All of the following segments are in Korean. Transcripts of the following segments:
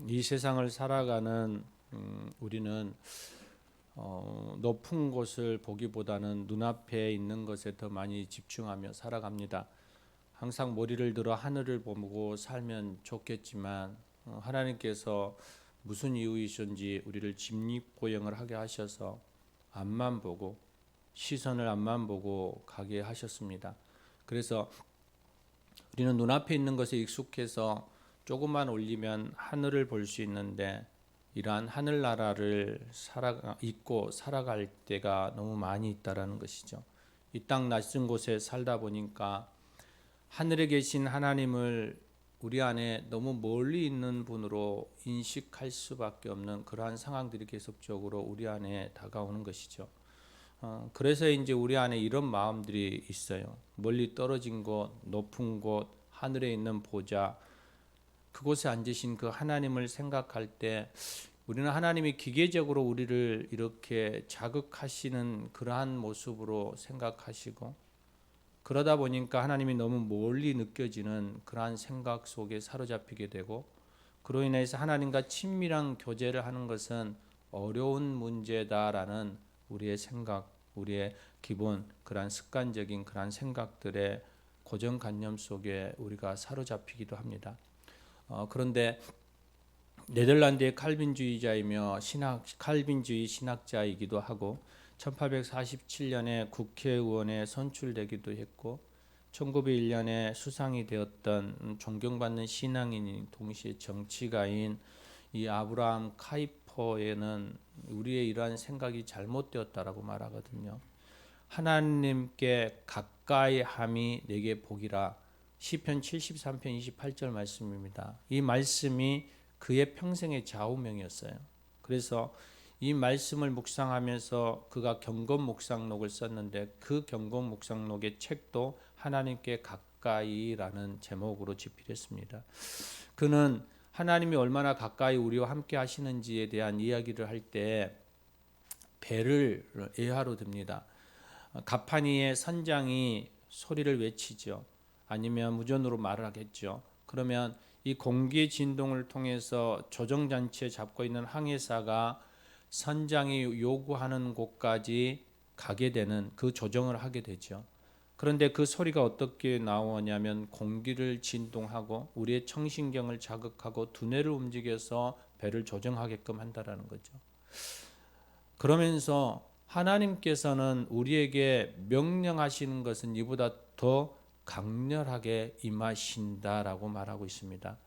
이 세상을 살아가는 우리는 높은 곳을 보기보다는 눈앞에 있는 것에 더 많이 집중하며 살아갑니다. 항상 머리를 들어 하늘을 보고 살면 좋겠지만 하나님께서 무슨 이유이신지 우리를 직립보행을 하게 하셔서 앞만 보고 시선을 앞만 보고 가게 하셨습니다. 그래서 우리는 눈앞에 있는 것에 익숙해서 조금만 올리면 하늘을 볼 수 있는데 이러한 하늘나라를 잊고 살아갈 때가 너무 많이 있다라는 것이죠. 이 땅 낮은 곳에 살다 보니까 하늘에 계신 하나님을 우리 안에 너무 멀리 있는 분으로 인식할 수밖에 없는 그러한 상황들이 계속적으로 우리 안에 다가오는 것이죠. 그래서 이제 우리 안에 이런 마음들이 있어요. 멀리 떨어진 곳, 높은 곳, 하늘에 있는 보좌, 그곳에 앉으신 그 하나님을 생각할 때 우리는 하나님이 기계적으로 우리를 이렇게 자극하시는 그러한 모습으로 생각하시고, 그러다 보니까 하나님이 너무 멀리 느껴지는 그러한 생각 속에 사로잡히게 되고, 그로 인해서 하나님과 친밀한 교제를 하는 것은 어려운 문제다라는 우리의 생각, 우리의 기본 그러한 습관적인 그러한 생각들의 고정관념 속에 우리가 사로잡히기도 합니다. 그런데 네덜란드의 칼빈주의자이며 칼빈주의 신학자이기도 하고 1847년에 국회의원에 선출되기도 했고 1901년에 수상이 되었던 존경받는 신앙인이 동시에 정치가인 이 아브라함 카이퍼에는 우리의 이러한 생각이 잘못되었다라고 말하거든요. 하나님께 가까이함이 내게 복이라, 시편 73편 28절 말씀입니다. 이 말씀이 그의 평생의 좌우명이었어요. 그래서 이 말씀을 묵상하면서 그가 경건 묵상록을 썼는데 그 경건 묵상록의 책도 하나님께 가까이라는 제목으로 집필했습니다. 그는 하나님이 얼마나 가까이 우리와 함께 하시는지에 대한 이야기를 할 때 배를 예화로 듭니다. 가파니의 선장이 소리를 외치죠. 아니면 무전으로 말을 하겠죠. 그러면 이 공기의 진동을 통해서 조정장치에 잡고 있는 항해사가 선장이 요구하는 곳까지 가게 되는 그 조정을 하게 되죠. 그런데 그 소리가 어떻게 나오냐면 공기를 진동하고 우리의 청신경을 자극하고 두뇌를 움직여서 배를 조정하게끔 한다라는 거죠. 그러면서 하나님께서는 우리에게 명령하시는 것은 이보다 더 강렬하게 임하신다라고 말하고 있습니다.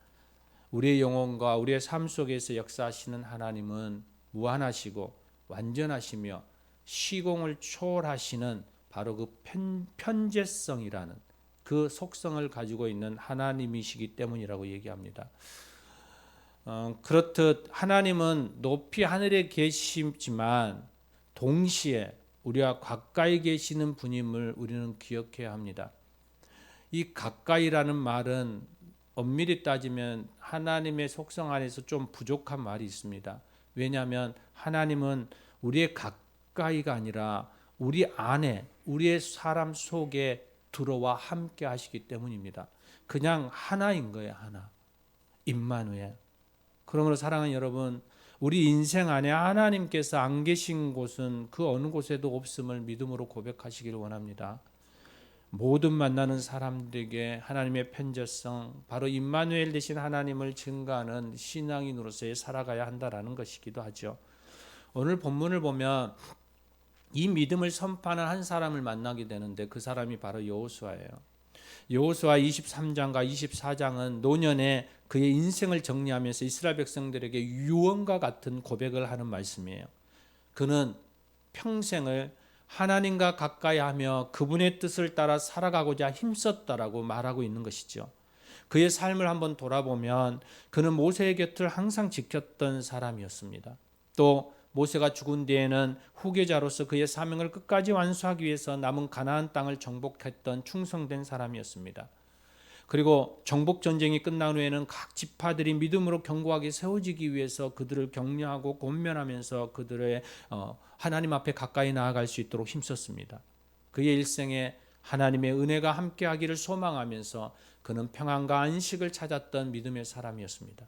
우리의 영혼과 우리의 삶 속에서 역사하시는 하나님은 무한하시고 완전하시며 시공을 초월하시는 바로 그 편재성이라는 그 속성을 가지고 있는 하나님이시기 때문이라고 얘기합니다. 그렇듯 하나님은 높이 하늘에 계시지만 동시에 우리와 가까이 계시는 분임을 우리는 기억해야 합니다. 이 가까이라는 말은 엄밀히 따지면 하나님의 속성 안에서 좀 부족한 말이 있습니다. 왜냐하면 하나님은 우리의 가까이가 아니라 우리 안에, 우리의 사람 속에 들어와 함께 하시기 때문입니다. 그냥 하나인 거예요, 하나. 임마누엘. 그러므로 사랑하는 여러분, 우리 인생 안에 하나님께서 안 계신 곳은 그 어느 곳에도 없음을 믿음으로 고백하시기를 원합니다. 모든 만나는 사람들에게 하나님의 편재성, 바로 임마누엘 되신 하나님을 증거하는 신앙인으로서의 살아가야 한다라는 것이기도 하죠. 오늘 본문을 보면 이 믿음을 선포하는 한 사람을 만나게 되는데 그 사람이 바로 여호수아예요. 여호수아 23장과 24장은 노년에 그의 인생을 정리하면서 이스라엘 백성들에게 유언과 같은 고백을 하는 말씀이에요. 그는 평생을 하나님과 가까이 하며 그분의 뜻을 따라 살아가고자 힘썼다라고 말하고 있는 것이죠. 그의 삶을 한번 돌아보면 그는 모세의 곁을 항상 지켰던 사람이었습니다. 또 모세가 죽은 뒤에는 후계자로서 그의 사명을 끝까지 완수하기 위해서 남은 가나안 땅을 정복했던 충성된 사람이었습니다. 그리고 정복 전쟁이 끝난 후에는 각 지파들이 믿음으로 견고하게 세워지기 위해서 그들을 격려하고 권면하면서 그들의 하나님 앞에 가까이 나아갈 수 있도록 힘썼습니다. 그의 일생에 하나님의 은혜가 함께하기를 소망하면서 그는 평안과 안식을 찾았던 믿음의 사람이었습니다.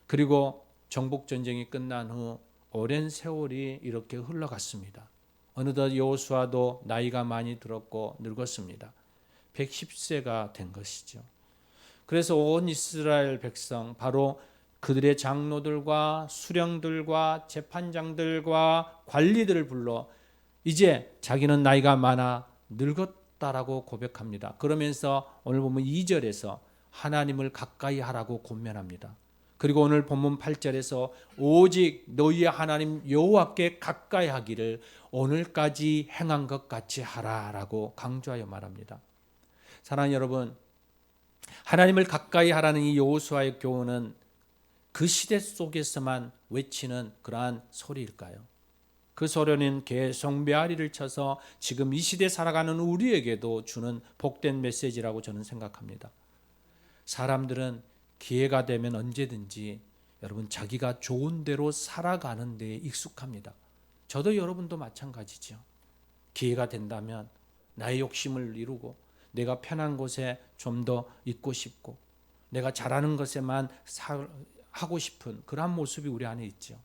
그리고 정복 전쟁이 끝난 후 오랜 세월이 이렇게 흘러갔습니다. 어느덧 여호수아도 나이가 많이 들었고 늙었습니다. 110세가 된 것이죠. 그래서 온 이스라엘 백성, 바로 그들의 장로들과 수령들과 재판장들과 관리들을 불러 이제 자기는 나이가 많아 늙었다라고 고백합니다. 그러면서 오늘 보면 2절에서 하나님을 가까이 하라고 권면합니다. 그리고 오늘 본문 8절에서 오직 너희의 하나님 여호와께 가까이 하기를 오늘까지 행한 것 같이 하라라고 강조하여 말합니다. 사랑하는 여러분, 하나님을 가까이 하라는 이 여호수아의 교훈은 그 시대 속에서만 외치는 그러한 소리일까요? 그 소리는 계속 메아리를 쳐서 지금 이 시대에 살아가는 우리에게도 주는 복된 메시지라고 저는 생각합니다. 사람들은 기회가 되면 언제든지 여러분 자기가 좋은 대로 살아가는 데에 익숙합니다. 저도 여러분도 마찬가지죠. 기회가 된다면 나의 욕심을 이루고 내가 편한 곳에 좀 더 있고 싶고 내가 잘하는 것에만 하고 싶은 그러한 모습이 우리 안에 있죠.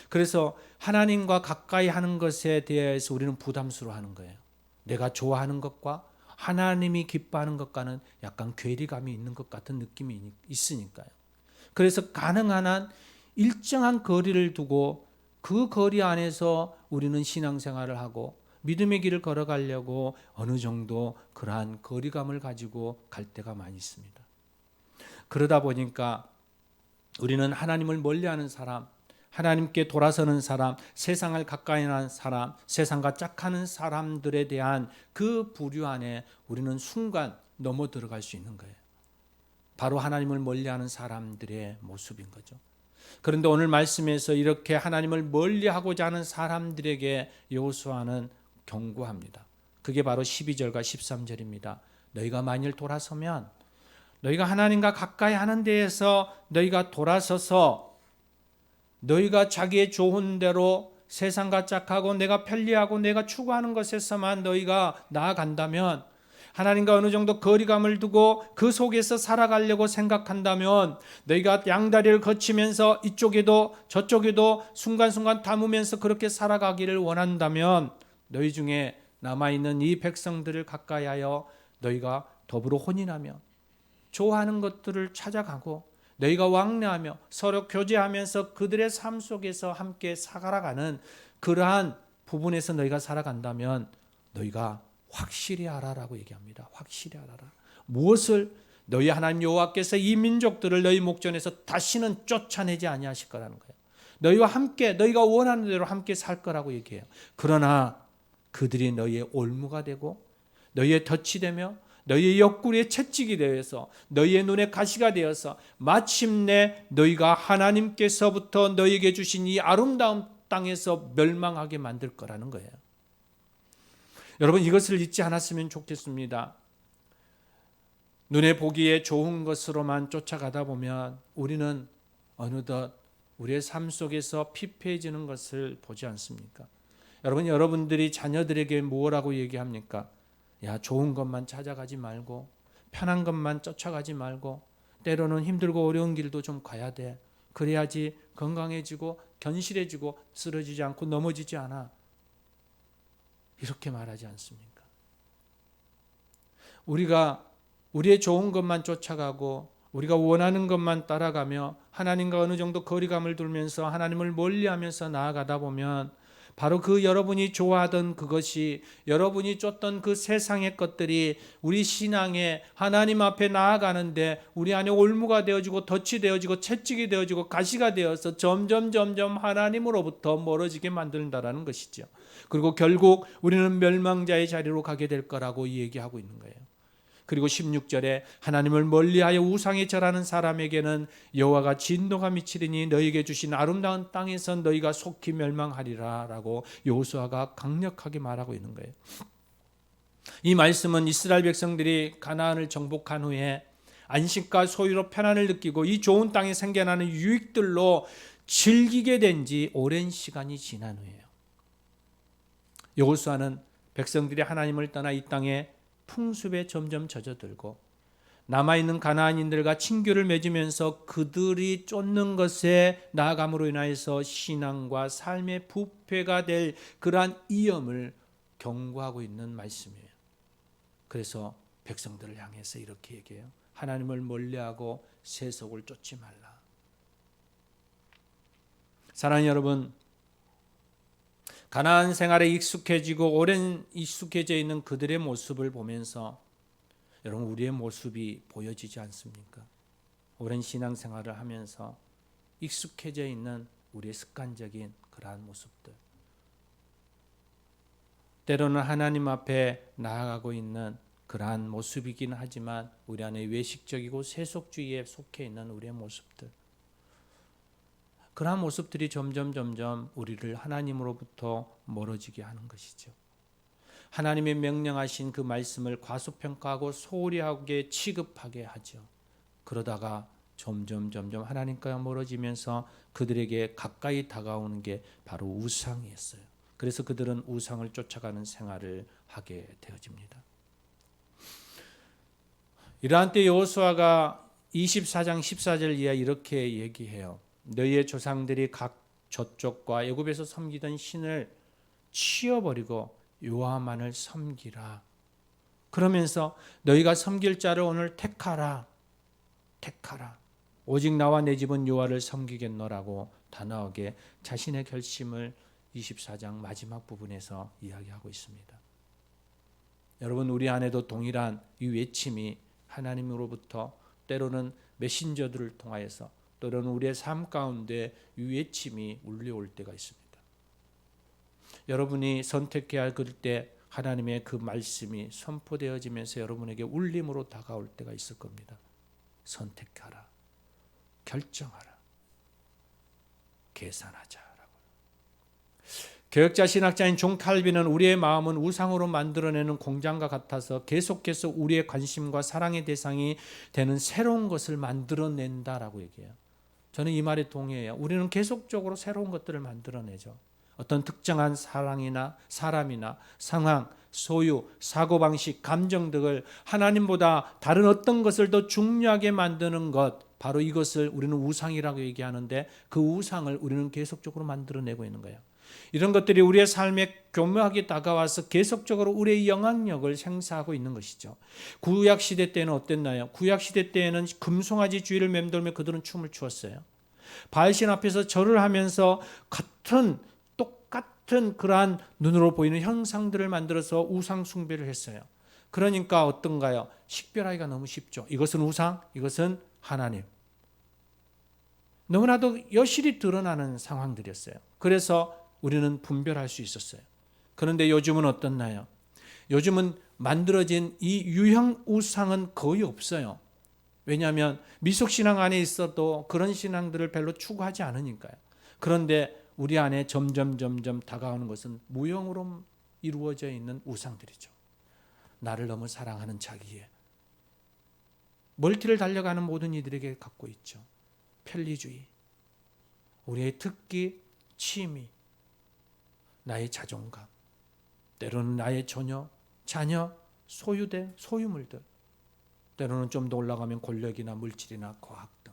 그래서 하나님과 가까이 하는 것에 대해서 우리는 부담스러워하는 거예요. 내가 좋아하는 것과 하나님이 기뻐하는 것과는 약간 괴리감이 있는 것 같은 느낌이 있으니까요. 그래서 가능한 한 일정한 거리를 두고 그 거리 안에서 우리는 신앙생활을 하고 믿음의 길을 걸어가려고 어느 정도 그러한 거리감을 가지고 갈 때가 많이 있습니다. 그러다 보니까 우리는 하나님을 멀리하는 사람, 하나님께 돌아서는 사람, 세상을 가까이 하는 사람, 세상과 짝하는 사람들에 대한 그 부류 안에 우리는 순간 넘어 들어갈 수 있는 거예요. 바로 하나님을 멀리하는 사람들의 모습인 거죠. 그런데 오늘 말씀에서 이렇게 하나님을 멀리하고자 하는 사람들에게 여호수아는 경고합니다. 그게 바로 12절과 13절입니다. 너희가 만일 돌아서면 너희가 하나님과 가까이 하는 데에서 너희가 돌아서서 너희가 자기의 좋은 대로 세상과 짝하고 내가 편리하고 내가 추구하는 것에서만 너희가 나아간다면, 하나님과 어느 정도 거리감을 두고 그 속에서 살아가려고 생각한다면, 너희가 양다리를 거치면서 이쪽에도 저쪽에도 순간순간 담으면서 그렇게 살아가기를 원한다면 너희 중에 남아있는 이 백성들을 가까이 하여 너희가 더불어 혼인하며 좋아하는 것들을 찾아가고 너희가 왕래하며 서로 교제하면서 그들의 삶 속에서 함께 살아가는 그러한 부분에서 너희가 살아간다면 너희가 확실히 알아라고 얘기합니다. 확실히 알아라. 무엇을? 너희 하나님 여호와께서 이 민족들을 너희 목전에서 다시는 쫓아내지 아니하실 거라는 거예요. 너희와 함께 너희가 원하는 대로 함께 살 거라고 얘기해요. 그러나 그들이 너희의 올무가 되고 너희의 덫이 되며 너희의 옆구리에 채찍이 되어서 너희의 눈에 가시가 되어서 마침내 너희가 하나님께서부터 너희에게 주신 이 아름다운 땅에서 멸망하게 만들 거라는 거예요. 여러분, 이것을 잊지 않았으면 좋겠습니다. 눈에 보기에 좋은 것으로만 쫓아가다 보면 우리는 어느덧 우리의 삶 속에서 피폐해지는 것을 보지 않습니까? 여러분들이 자녀들에게 뭐라고 얘기합니까? 야, 좋은 것만 찾아가지 말고 편한 것만 쫓아가지 말고 때로는 힘들고 어려운 길도 좀 가야 돼. 그래야지 건강해지고 견실해지고 쓰러지지 않고 넘어지지 않아. 이렇게 말하지 않습니까? 우리가 우리의 좋은 것만 쫓아가고 우리가 원하는 것만 따라가며 하나님과 어느 정도 거리감을 두면서 하나님을 멀리하면서 나아가다 보면 바로 그 여러분이 좋아하던 그것이, 여러분이 쫓던 그 세상의 것들이 우리 신앙에 하나님 앞에 나아가는데 우리 안에 올무가 되어지고 덫이 되어지고 채찍이 되어지고 가시가 되어서 점점 하나님으로부터 멀어지게 만든다라는 것이죠. 그리고 결국 우리는 멸망자의 자리로 가게 될 거라고 얘기하고 있는 거예요. 그리고 16절에 하나님을 멀리하여 우상에 절하는 사람에게는 여호와가 진노가 미치리니 너희에게 주신 아름다운 땅에서 너희가 속히 멸망하리라 라고 여호수아가 강력하게 말하고 있는 거예요. 이 말씀은 이스라엘 백성들이 가나안을 정복한 후에 안식과 소유로 편안을 느끼고 이 좋은 땅에 생겨나는 유익들로 즐기게 된 지 오랜 시간이 지난 후에요. 여호수아는 백성들이 하나님을 떠나 이 땅에 풍습에 점점 젖어들고 남아있는 가나안인들과 친교를 맺으면서 그들이 쫓는 것에 나아감으로 인하여서 신앙과 삶의 부패가 될 그러한 위험을 경고하고 있는 말씀이에요. 그래서 백성들을 향해서 이렇게 얘기해요. 하나님을 멀리하고 세속을 쫓지 말라. 사랑하는 여러분, 가나안 생활에 익숙해지고 오랜 익숙해져 있는 그들의 모습을 보면서 여러분, 우리의 모습이 보여지지 않습니까? 오랜 신앙생활을 하면서 익숙해져 있는 우리의 습관적인 그러한 모습들, 때로는 하나님 앞에 나아가고 있는 그러한 모습이긴 하지만 우리 안에 외식적이고 세속주의에 속해 있는 우리의 모습들, 그러한 모습들이 점점 우리를 하나님으로부터 멀어지게 하는 것이죠. 하나님의 명령하신 그 말씀을 과소평가하고 소홀히 하게 취급하게 하죠. 그러다가 점점 하나님과 멀어지면서 그들에게 가까이 다가오는 게 바로 우상이었어요. 그래서 그들은 우상을 쫓아가는 생활을 하게 되어집니다. 이러한 때 여호수아가 24장 14절 이하 이렇게 얘기해요. 너희의 조상들이 각 저쪽과 애굽에서 섬기던 신을 치워버리고 여호와만을 섬기라. 그러면서 너희가 섬길 자를 오늘 택하라. 오직 나와 내 집은 여호와를 섬기겠노라고 단호하게 자신의 결심을 24장 마지막 부분에서 이야기하고 있습니다. 여러분, 우리 안에도 동일한 이 외침이 하나님으로부터 때로는 메신저들을 통하여서 때로는 우리의 삶 가운데 이 외침이 울려올 때가 있습니다. 여러분이 선택해야 할 그때 하나님의 그 말씀이 선포되어지면서 여러분에게 울림으로 다가올 때가 있을 겁니다. 선택하라, 결정하라, 계산하자라고. 개혁자 신학자인 존 칼빈은 우리의 마음은 우상으로 만들어내는 공장과 같아서 계속해서 우리의 관심과 사랑의 대상이 되는 새로운 것을 만들어낸다라고 얘기해요. 저는 이 말에 동의해요. 우리는 계속적으로 새로운 것들을 만들어내죠. 어떤 특정한 사랑이나 사람이나 상황, 소유, 사고방식, 감정 등을 하나님보다 다른 어떤 것을 더 중요하게 만드는 것, 바로 이것을 우리는 우상이라고 얘기하는데 그 우상을 우리는 계속적으로 만들어내고 있는 거예요. 이런 것들이 우리의 삶에 교묘하게 다가와서 계속적으로 우리의 영향력을 행사하고 있는 것이죠. 구약시대 때는 어땠나요? 구약시대 때에는 금송아지 주위를 맴돌며 그들은 춤을 추었어요. 바알신 앞에서 절을 하면서 똑같은 그러한 눈으로 보이는 형상들을 만들어서 우상 숭배를 했어요. 그러니까 어떤가요? 식별하기가 너무 쉽죠. 이것은 우상, 이것은 하나님. 너무나도 여실히 드러나는 상황들이었어요. 그래서 우리는 분별할 수 있었어요. 그런데 요즘은 어떻나요? 요즘은 만들어진 이 유형 우상은 거의 없어요. 왜냐하면 미속신앙 안에 있어도 그런 신앙들을 별로 추구하지 않으니까요. 그런데 우리 안에 점점 다가오는 것은 무형으로 이루어져 있는 우상들이죠. 나를 너무 사랑하는 자기애, 멀티를 달려가는 모든 이들에게 갖고 있죠. 편리주의, 우리의 특기, 취미, 나의 자존감, 때로는 나의 자녀, 소유된 소유물들, 때로는 좀 더 올라가면 권력이나 물질이나 과학 등.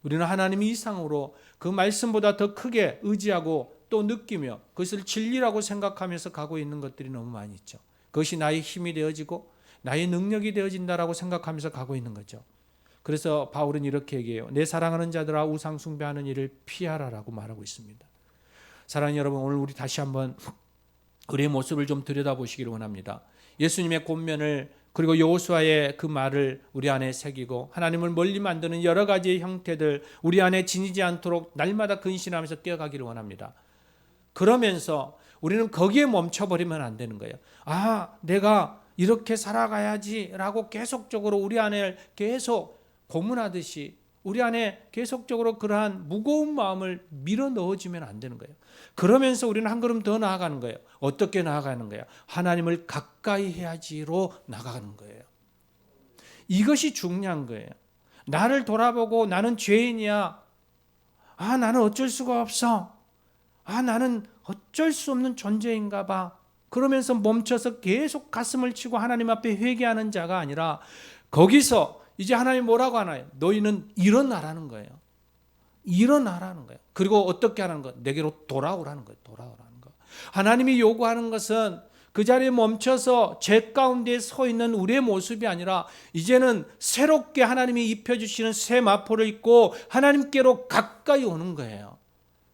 우리는 하나님 이상으로 그 말씀보다 더 크게 의지하고 또 느끼며 그것을 진리라고 생각하면서 가고 있는 것들이 너무 많이 있죠. 그것이 나의 힘이 되어지고 나의 능력이 되어진다라고 생각하면서 가고 있는 거죠. 그래서 바울은 이렇게 얘기해요. 내 사랑하는 자들아 우상 숭배하는 일을 피하라라고 말하고 있습니다. 사랑하는 여러분, 오늘 우리 다시 한번 우리의 모습을 좀 들여다보시기를 원합니다. 예수님의 권면을 그리고 여호수아의 그 말을 우리 안에 새기고 하나님을 멀리 만드는 여러 가지의 형태들 우리 안에 지니지 않도록 날마다 근신하면서 뛰어가기를 원합니다. 그러면서 우리는 거기에 멈춰버리면 안 되는 거예요. 내가 이렇게 살아가야지라고 계속적으로 우리 안에 계속 고문하듯이 우리 안에 계속적으로 그러한 무거운 마음을 밀어 넣어주면 안 되는 거예요. 그러면서 우리는 한 걸음 더 나아가는 거예요. 어떻게 나아가는 거예요? 하나님을 가까이 해야지로 나아가는 거예요. 이것이 중요한 거예요. 나를 돌아보고 나는 죄인이야. 나는 어쩔 수가 없어. 나는 어쩔 수 없는 존재인가 봐. 그러면서 멈춰서 계속 가슴을 치고 하나님 앞에 회개하는 자가 아니라 거기서 이제 하나님이 뭐라고 하나요? 너희는 일어나라는 거예요. 일어나라는 거예요. 그리고 어떻게 하라는 거예요? 내게로 돌아오라는 거예요. 돌아오라는 거. 하나님이 요구하는 것은 그 자리에 멈춰서 죄 가운데 서 있는 우리의 모습이 아니라 이제는 새롭게 하나님이 입혀주시는 새 마포를 입고 하나님께로 가까이 오는 거예요.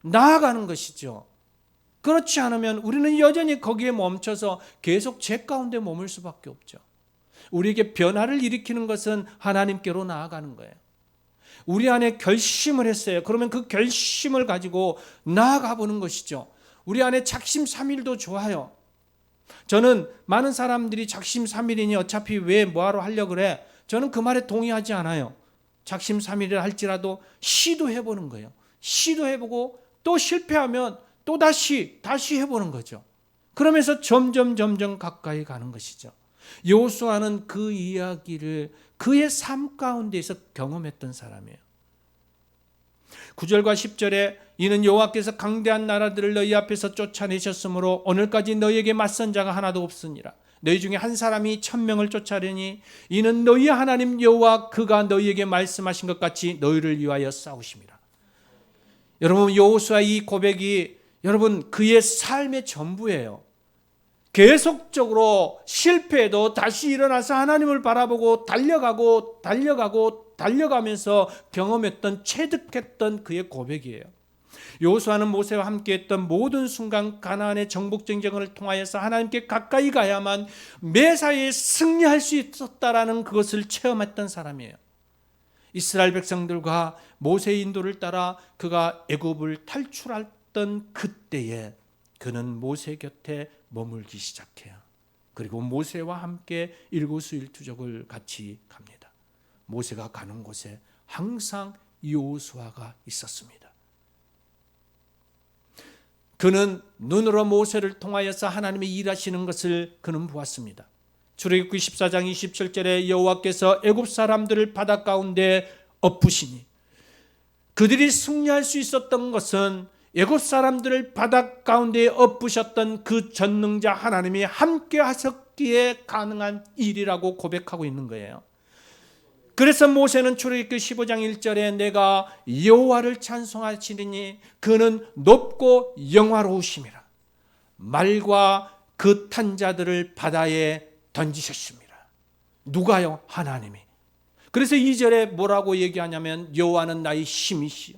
나아가는 것이죠. 그렇지 않으면 우리는 여전히 거기에 멈춰서 계속 죄 가운데 머물 수밖에 없죠. 우리에게 변화를 일으키는 것은 하나님께로 나아가는 거예요. 우리 안에 결심을 했어요. 그러면 그 결심을 가지고 나아가 보는 것이죠. 우리 안에 작심삼일도 좋아요. 저는 많은 사람들이 작심삼일이니 어차피 왜 뭐하러 하려고 그래? 저는 그 말에 동의하지 않아요. 작심삼일을 할지라도 시도해보는 거예요. 시도해보고 또 실패하면 또 다시 해보는 거죠. 그러면서 점점 가까이 가는 것이죠. 여호수아는 그 이야기를 그의 삶 가운데에서 경험했던 사람이에요. 9절과 10절에 이는 여호와께서 강대한 나라들을 너희 앞에서 쫓아내셨으므로 오늘까지 너희에게 맞선 자가 하나도 없으니라. 너희 중에 한 사람이 1000명을 쫓아내니 이는 너희 하나님 여호와 그가 너희에게 말씀하신 것 같이 너희를 위하여 싸우심이라. 여러분, 여호수아의 이 고백이 여러분 그의 삶의 전부예요. 계속적으로 실패해도 다시 일어나서 하나님을 바라보고 달려가면서 경험했던, 체득했던 그의 고백이에요. 여호수아는 모세와 함께했던 모든 순간 가나안의 정복 전쟁을 통하여서 하나님께 가까이 가야만 매사에 승리할 수 있었다라는 그것을 체험했던 사람이에요. 이스라엘 백성들과 모세의 인도를 따라 그가 애굽을 탈출했던 그때에 그는 모세 곁에 머물기 시작해요. 그리고 모세와 함께 일거수일투족을 같이 갑니다. 모세가 가는 곳에 항상 여호수아가 있었습니다. 그는 눈으로 모세를 통하여서 하나님이 일하시는 것을 그는 보았습니다. 출애굽기 14장 27절에 여호와께서 애굽 사람들을 바다 가운데 엎으시니, 그들이 승리할 수 있었던 것은 애굽 사람들을 바다 가운데 엎으셨던 그 전능자 하나님이 함께 하셨기에 가능한 일이라고 고백하고 있는 거예요. 그래서 모세는 출애굽기 15장 1절에 내가 여호와를 찬송하시리니 그는 높고 영화로우심이라. 말과 그 탄 자들을 바다에 던지셨습니다. 누가요? 하나님이. 그래서 2절에 뭐라고 얘기하냐면 여호와는 나의 힘이시요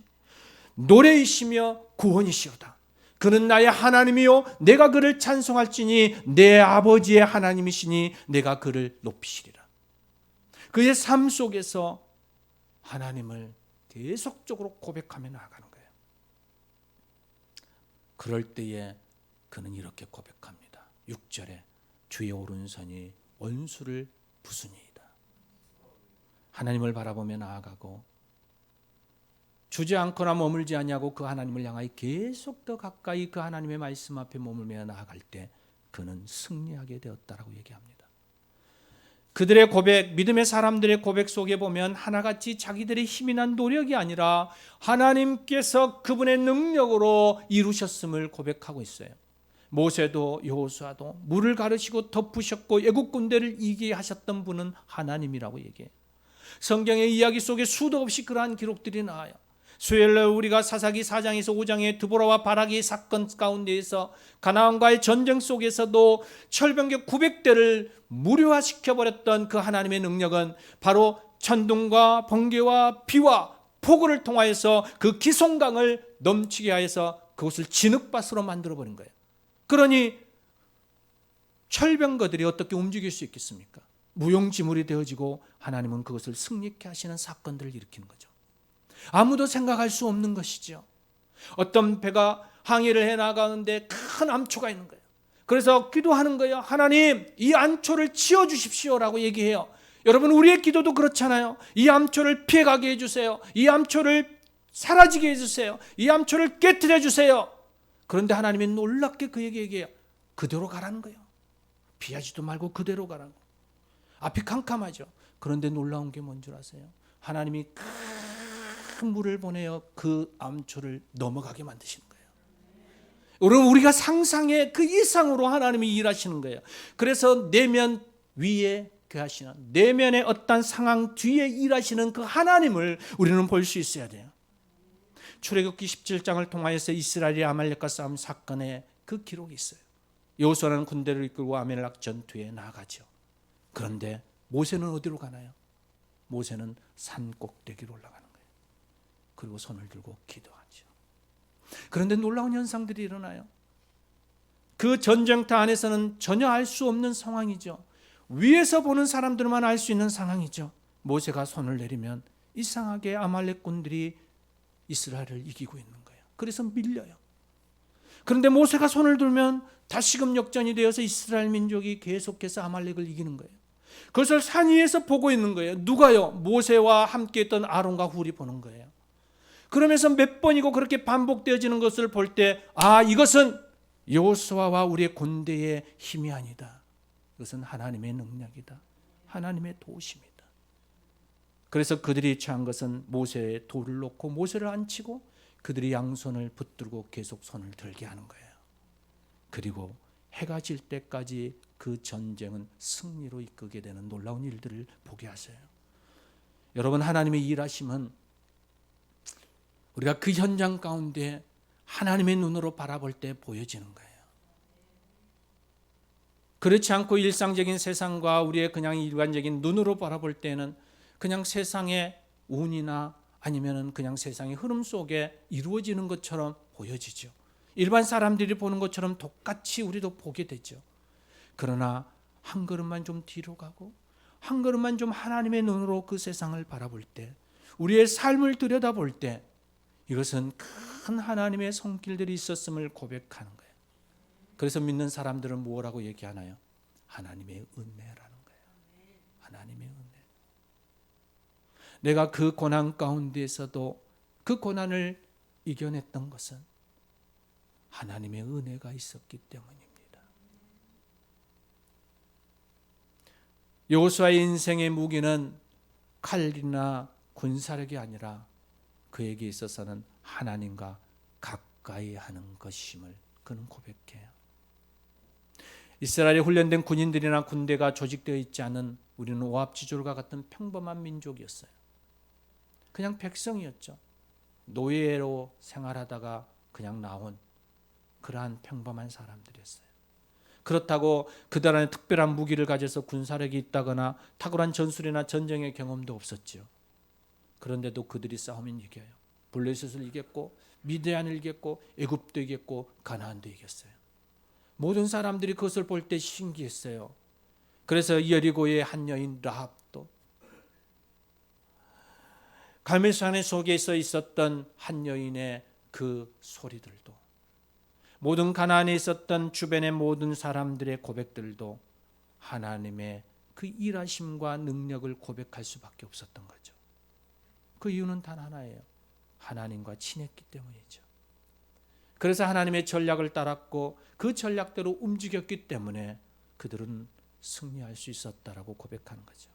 노래이시며 구원이시오다. 그는 나의 하나님이요 내가 그를 찬송할지니 내 아버지의 하나님이시니 내가 그를 높이시리라. 그의 삶 속에서 하나님을 계속적으로 고백하며 나아가는 거예요. 그럴 때에 그는 이렇게 고백합니다. 6절에 주의 오른손이 원수를 부수니이다. 하나님을 바라보며 나아가고 주지 않거나 머물지 않냐고 그 하나님을 향하여 계속 더 가까이 그 하나님의 말씀 앞에 머물며 나아갈 때 그는 승리하게 되었다라고 얘기합니다. 그들의 고백, 믿음의 사람들의 고백 속에 보면 하나같이 자기들의 힘이 난 노력이 아니라 하나님께서 그분의 능력으로 이루셨음을 고백하고 있어요. 모세도 여호수아도 물을 가르시고 덮으셨고 애국 군대를 이기게 하셨던 분은 하나님이라고 얘기해요. 성경의 이야기 속에 수도 없이 그러한 기록들이 나와요. 수요일날 우리가 사사기 4장에서 5장의 드보라와 바락의 사건 가운데에서 가나안과의 전쟁 속에서도 철병력 900대를 무료화시켜버렸던 그 하나님의 능력은 바로 천둥과 번개와 비와 폭우를 통하여서 그 기송강을 넘치게 하여서 그것을 진흙밭으로 만들어버린 거예요. 그러니 철병거들이 어떻게 움직일 수 있겠습니까? 무용지물이 되어지고 하나님은 그것을 승리케 하시는 사건들을 일으키는 거죠. 아무도 생각할 수 없는 것이죠. 어떤 배가 항해를 해나가는데 큰 암초가 있는 거예요. 그래서 기도하는 거예요. 하나님, 이 암초를 치워주십시오라고 얘기해요. 여러분, 우리의 기도도 그렇잖아요. 이 암초를 피해가게 해주세요. 이 암초를 사라지게 해주세요. 이 암초를 깨뜨려 주세요. 그런데 하나님이 놀랍게 그에게 얘기해요. 그대로 가라는 거예요. 피하지도 말고 그대로 가라고. 앞이 캄캄하죠. 그런데 놀라운 게 뭔 줄 아세요? 하나님이 큰 물을 보내어 그 암초를 넘어가게 만드시는 거예요. 여러분, 우리가 상상의 그 이상으로 하나님이 일하시는 거예요. 그래서 내면 위에 그 하시는 내면의 어떤 상황 뒤에 일하시는 그 하나님을 우리는 볼 수 있어야 돼요. 출애굽기 17장을 통하여서 이스라엘이 아말렉과 싸움 사건에 그 기록이 있어요. 여호수아는 군대를 이끌고 아말렉 전투에 나가죠. 그런데 모세는 어디로 가나요? 모세는 산 꼭대기로 올라가는 거예요. 그리고 손을 들고 기도하죠. 그런데 놀라운 현상들이 일어나요. 그 전쟁터 안에서는 전혀 알 수 없는 상황이죠. 위에서 보는 사람들만 알 수 있는 상황이죠. 모세가 손을 내리면 이상하게 아말렉 군들이 이스라엘을 이기고 있는 거예요. 그래서 밀려요. 그런데 모세가 손을 들면 다시금 역전이 되어서 이스라엘 민족이 계속해서 아말렉을 이기는 거예요. 그것을 산 위에서 보고 있는 거예요. 누가요? 모세와 함께 했던 아론과 훌이 보는 거예요. 그러면서 몇 번이고 그렇게 반복되어지는 것을 볼 때 이것은 여호수아와 우리의 군대의 힘이 아니다. 이것은 하나님의 능력이다. 하나님의 도우심이다. 그래서 그들이 취한 것은 모세의 돌을 놓고 모세를 앉히고 그들이 양손을 붙들고 계속 손을 들게 하는 거예요. 그리고 해가 질 때까지 그 전쟁은 승리로 이끌게 되는 놀라운 일들을 보게 하세요. 여러분, 하나님의 일하심은 우리가 그 현장 가운데 하나님의 눈으로 바라볼 때 보여지는 거예요. 그렇지 않고 일상적인 세상과 우리의 그냥 일관적인 눈으로 바라볼 때는 그냥 세상의 운이나 아니면은 그냥 세상의 흐름 속에 이루어지는 것처럼 보여지죠. 일반 사람들이 보는 것처럼 똑같이 우리도 보게 되죠. 그러나 한 걸음만 좀 뒤로 가고 한 걸음만 좀 하나님의 눈으로 그 세상을 바라볼 때, 우리의 삶을 들여다볼 때 이것은 큰 하나님의 손길들이 있었음을 고백하는 거예요. 그래서 믿는 사람들은 뭐라고 얘기하나요? 하나님의 은혜라는 거예요. 하나님의 은혜. 내가 그 고난 가운데에서도 그 고난을 이겨냈던 것은 하나님의 은혜가 있었기 때문입니다. 여호수아의 인생의 무기는 칼이나 군사력이 아니라 그에게 있어서는 하나님과 가까이 하는 것임을 그는 고백해요. 이스라엘에 훈련된 군인들이나 군대가 조직되어 있지 않은 우리는 오합지졸과 같은 평범한 민족이었어요. 그냥 백성이었죠. 노예로 생활하다가 그냥 나온 그러한 평범한 사람들이었어요. 그렇다고 그들 안에 특별한 무기를 가져서 군사력이 있다거나 탁월한 전술이나 전쟁의 경험도 없었죠. 그런데도 그들이 싸우면 이겨요. 블레셋을 이겼고 미디안을 이겼고 애굽도 이겼고 가나안도 이겼어요. 모든 사람들이 그것을 볼 때 신기했어요. 그래서 여리고의 한 여인 라합도, 갈멜산의 속에서 있었던 한 여인의 그 소리들도, 모든 가나안에 있었던 주변의 모든 사람들의 고백들도 하나님의 그 일하심과 능력을 고백할 수밖에 없었던 거죠. 그 이유는 단 하나예요. 하나님과 친했기 때문이죠. 그래서 하나님의 전략을 따랐고 그 전략대로 움직였기 때문에 그들은 승리할 수 있었다라고 고백하는 거죠.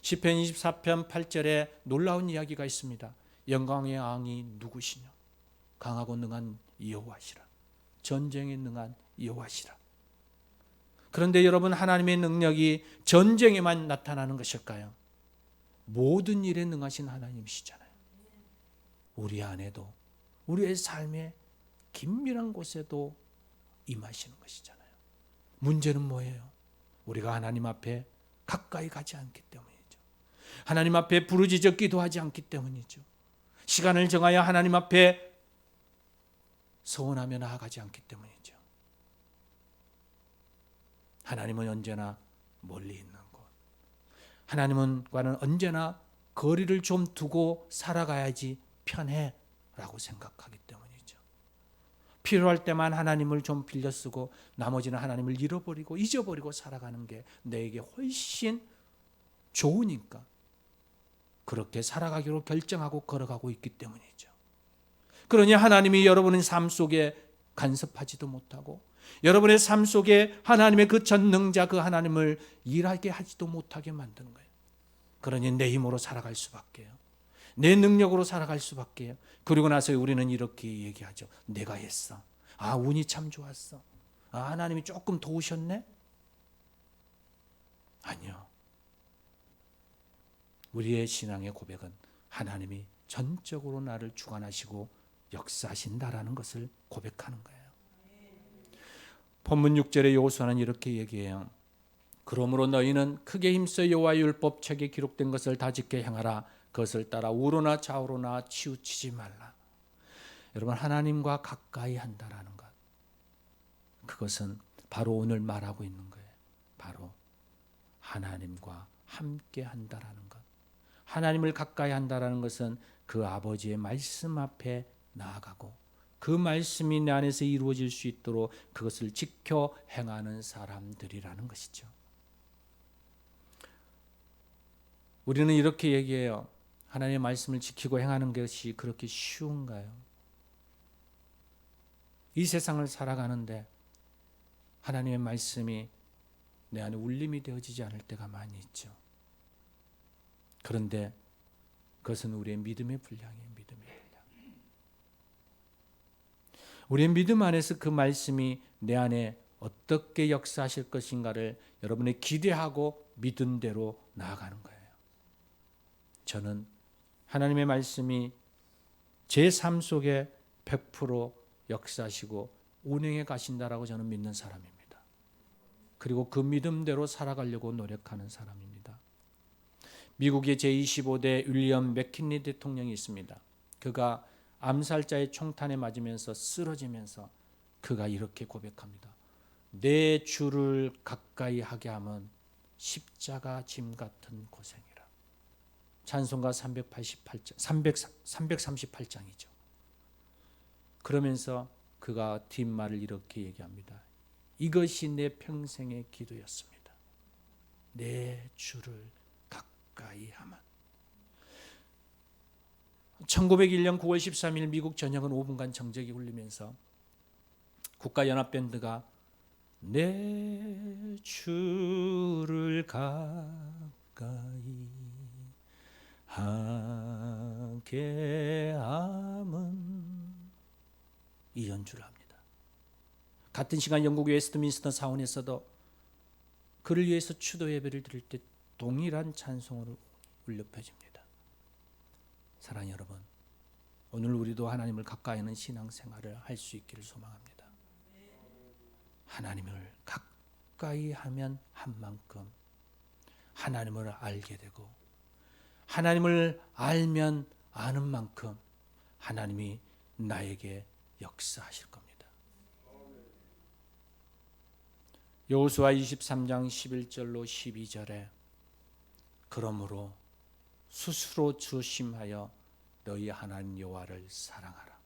시편 24편 8절에 놀라운 이야기가 있습니다. 영광의 왕이 누구시냐? 강하고 능한 여호와시라. 전쟁에 능한 여호와시라. 그런데 여러분, 하나님의 능력이 전쟁에만 나타나는 것일까요? 모든 일에 능하신 하나님이시잖아요. 우리 안에도, 우리의 삶의 긴밀한 곳에도 임하시는 것이잖아요. 문제는 뭐예요? 우리가 하나님 앞에 가까이 가지 않기 때문이죠. 하나님 앞에 부르짖어 기도하지 않기 때문이죠. 시간을 정하여 하나님 앞에 서원하며 나아가지 않기 때문이죠. 하나님은 언제나 멀리 있는 곳, 하나님과는 언제나 거리를 좀 두고 살아가야지 편해 라고 생각하기 때문이죠. 필요할 때만 하나님을 좀 빌려 쓰고 나머지는 하나님을 잃어버리고 잊어버리고 살아가는 게 내게 훨씬 좋으니까 그렇게 살아가기로 결정하고 걸어가고 있기 때문이죠. 그러니 하나님이 여러분의 삶 속에 간섭하지도 못하고 여러분의 삶 속에 하나님의 그 전능자 그 하나님을 일하게 하지도 못하게 만드는 거예요. 그러니 내 힘으로 살아갈 수밖에요. 내 능력으로 살아갈 수밖에요. 그리고 나서 우리는 이렇게 얘기하죠. 내가 했어. 운이 참 좋았어. 하나님이 조금 도우셨네? 아니요. 우리의 신앙의 고백은 하나님이 전적으로 나를 주관하시고 역사하신다라는 것을 고백하는 거예요. 본문 6절의 여호수아는 이렇게 얘기해요. 그러므로 너희는 크게 힘써 여호와의 율법책에 기록된 것을 다 지켜 행하라. 그것을 따라 우로나 좌우로나 치우치지 말라. 여러분, 하나님과 가까이 한다라는 것, 그것은 바로 오늘 말하고 있는 거예요. 바로 하나님과 함께 한다라는 것. 하나님을 가까이 한다라는 것은 그 아버지의 말씀 앞에 나아가고 그 말씀이 내 안에서 이루어질 수 있도록 그것을 지켜 행하는 사람들이라는 것이죠. 우리는 이렇게 얘기해요. 하나님의 말씀을 지키고 행하는 것이 그렇게 쉬운가요? 이 세상을 살아가는데 하나님의 말씀이 내 안에 울림이 되어지지 않을 때가 많이 있죠. 그런데 그것은 우리의 믿음의 분량이에요. 믿음의 분량. 우리의 믿음 안에서 그 말씀이 내 안에 어떻게 역사하실 것인가를 여러분이 기대하고 믿은 대로 나아가는 거예요. 저는 하나님의 말씀이 제 삶 속에 100% 역사하시고 운행해 가신다라고 저는 믿는 사람입니다. 그리고 그 믿음대로 살아가려고 노력하는 사람입니다. 미국의 제25대 윌리엄 맥킨리 대통령이 있습니다. 그가 암살자의 총탄에 맞으면서 쓰러지면서 그가 이렇게 고백합니다. 내 주를 가까이 하게 하면 십자가 짐 같은 고생이라. 찬송가 338장이죠. 그러면서 그가 뒷말을 이렇게 얘기합니다. 이것이 내 평생의 기도였습니다. 내 주를 가까이 하면. 1901년 9월 13일 미국 전역은 5분간 정적이 울리면서 국가연합밴드가 내 주를 가까이 하게 함은 이 연주를 합니다. 같은 시간 영국 웨스트민스터 사원에서도 그를 위해서 추도 예배를 드릴 때 동일한 찬송으로 울려 퍼집니다. 사랑하는 여러분, 오늘 우리도 하나님을 가까이 하는 신앙생활을 할 수 있기를 소망합니다. 하나님을 가까이 하면 한 만큼 하나님을 알게 되고 하나님을 알면 아는 만큼 하나님이 나에게 역사하실 겁니다. 여호수아 23장 11절로 12절에 그러므로 스스로 조심하여 너희 하나님 여호와를 사랑하라.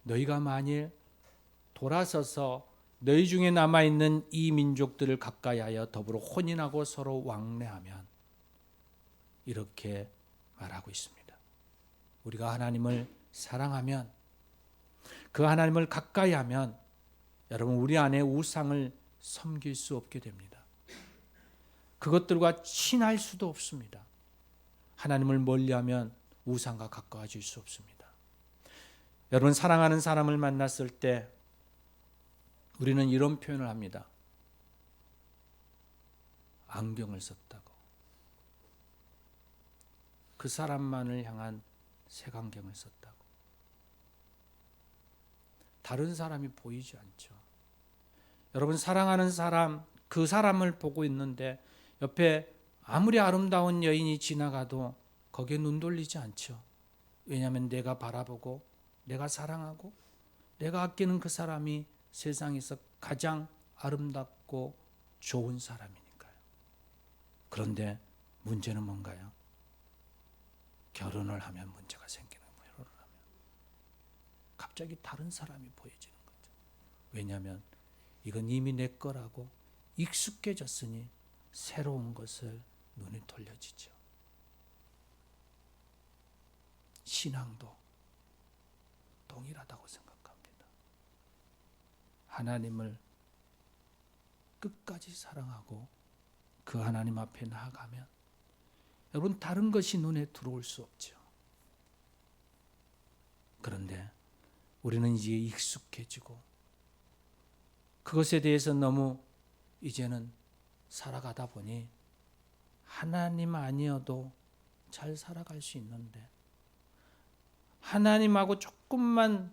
너희가 만일 돌아서서 너희 중에 남아있는 이 민족들을 가까이하여 더불어 혼인하고 서로 왕래하면 이렇게 말하고 있습니다. 우리가 하나님을 사랑하면 그 하나님을 가까이하면 여러분 우리 안에 우상을 섬길 수 없게 됩니다. 그것들과 친할 수도 없습니다. 하나님을 멀리하면 우상과 가까워질 수 없습니다. 여러분 사랑하는 사람을 만났을 때 우리는 이런 표현을 합니다. 안경을 썼다고. 그 사람만을 향한 색안경을 썼다고. 다른 사람이 보이지 않죠. 여러분 사랑하는 사람, 그 사람을 보고 있는데 옆에 아무리 아름다운 여인이 지나가도 거기에 눈 돌리지 않죠. 왜냐하면 내가 바라보고 내가 사랑하고 내가 아끼는 그 사람이 세상에서 가장 아름답고 좋은 사람이니까요. 그런데 문제는 뭔가요? 결혼을 하면 문제가 생기는 거예요. 결혼을 하면 갑자기 다른 사람이 보여지는 거죠. 왜냐하면 이건 이미 내 거라고 익숙해졌으니 새로운 것을 눈이 돌려지죠. 신앙도 동일하다고 생각합니다. 하나님을 끝까지 사랑하고 그 하나님 앞에 나아가면 여러분 다른 것이 눈에 들어올 수 없죠. 그런데 우리는 이제 익숙해지고 그것에 대해서 너무 이제는 살아가다 보니 하나님 아니어도 잘 살아갈 수 있는데, 하나님하고 조금만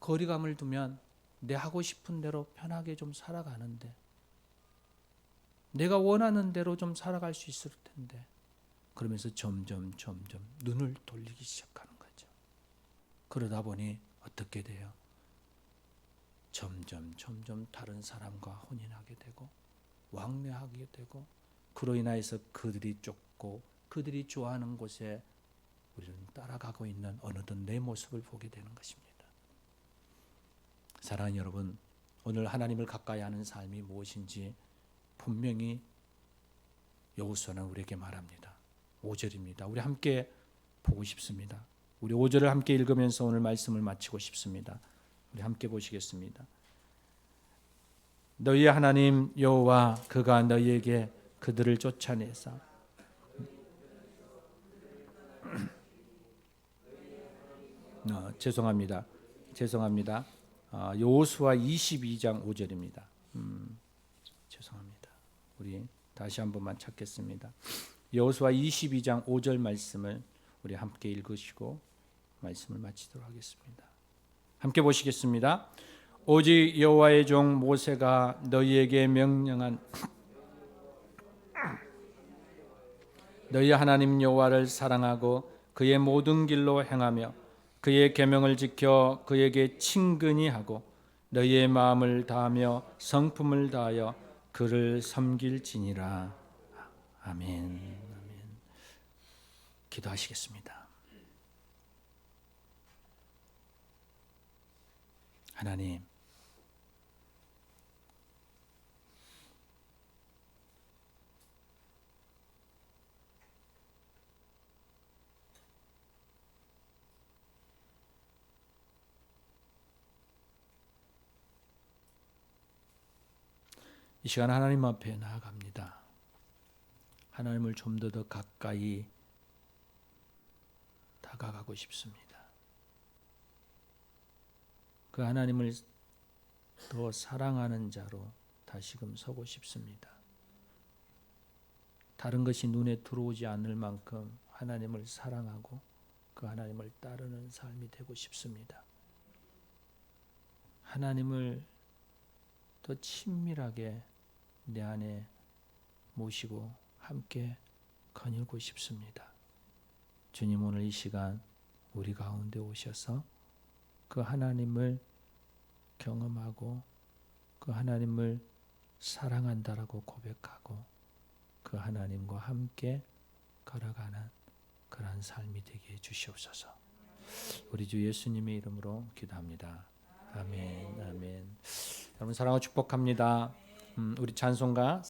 거리감을 두면 내 하고 싶은 대로 편하게 좀 살아가는데, 내가 원하는 대로 좀 살아갈 수 있을 텐데, 그러면서 점점 눈을 돌리기 시작하는 거죠. 그러다 보니 어떻게 돼요? 점점 다른 사람과 혼인하게 되고 왕래하게 되고, 그로 인하여서 그들이 쫓고 그들이 좋아하는 곳에 우리는 따라가고 있는 어느덧 내 모습을 보게 되는 것입니다. 사랑하는 여러분, 오늘 하나님을 가까이 하는 삶이 무엇인지 분명히 여호수아는 우리에게 말합니다. 5절입니다. 우리 함께 보고 싶습니다. 우리 5절을 함께 읽으면서 오늘 말씀을 마치고 싶습니다. 우리 함께 보시겠습니다. 너희의 하나님 여호와 그가 너희에게 그들을 쫓아내사 죄송합니다. 여호수아 22장 5절입니다. 죄송합니다. 우리 다시 한 번만 찾겠습니다. 여호수아 22장 5절 말씀을 우리 함께 읽으시고 말씀을 마치도록 하겠습니다. 함께 보시겠습니다. 오직 여호와의 종 모세가 너희에게 명령한 너희 하나님 여호와를 사랑하고 그의 모든 길로 행하며 그의 계명을 지켜 그에게 친근히 하고 너희의 마음을 다하며 성품을 다하여 그를 섬길지니라. 아멘. 기도하시겠습니다. 하나님, 이 시간 하나님 앞에 나아갑니다. 하나님을 좀 더 가까이 다가가고 싶습니다. 그 하나님을 더 사랑하는 자로 다시금 서고 싶습니다. 다른 것이 눈에 들어오지 않을 만큼 하나님을 사랑하고 그 하나님을 따르는 삶이 되고 싶습니다. 하나님을 더 친밀하게 내 안에 모시고 함께 거닐고 싶습니다. 주님, 오늘 이 시간 우리 가운데 오셔서 그 하나님을 경험하고 그 하나님을 사랑한다라고 고백하고 그 하나님과 함께 걸어가는 그러한 삶이 되게 해주시옵소서. 우리 주 예수님의 이름으로 기도합니다. 아멘. 여러분 사랑하고 축복합니다. 우리 찬송가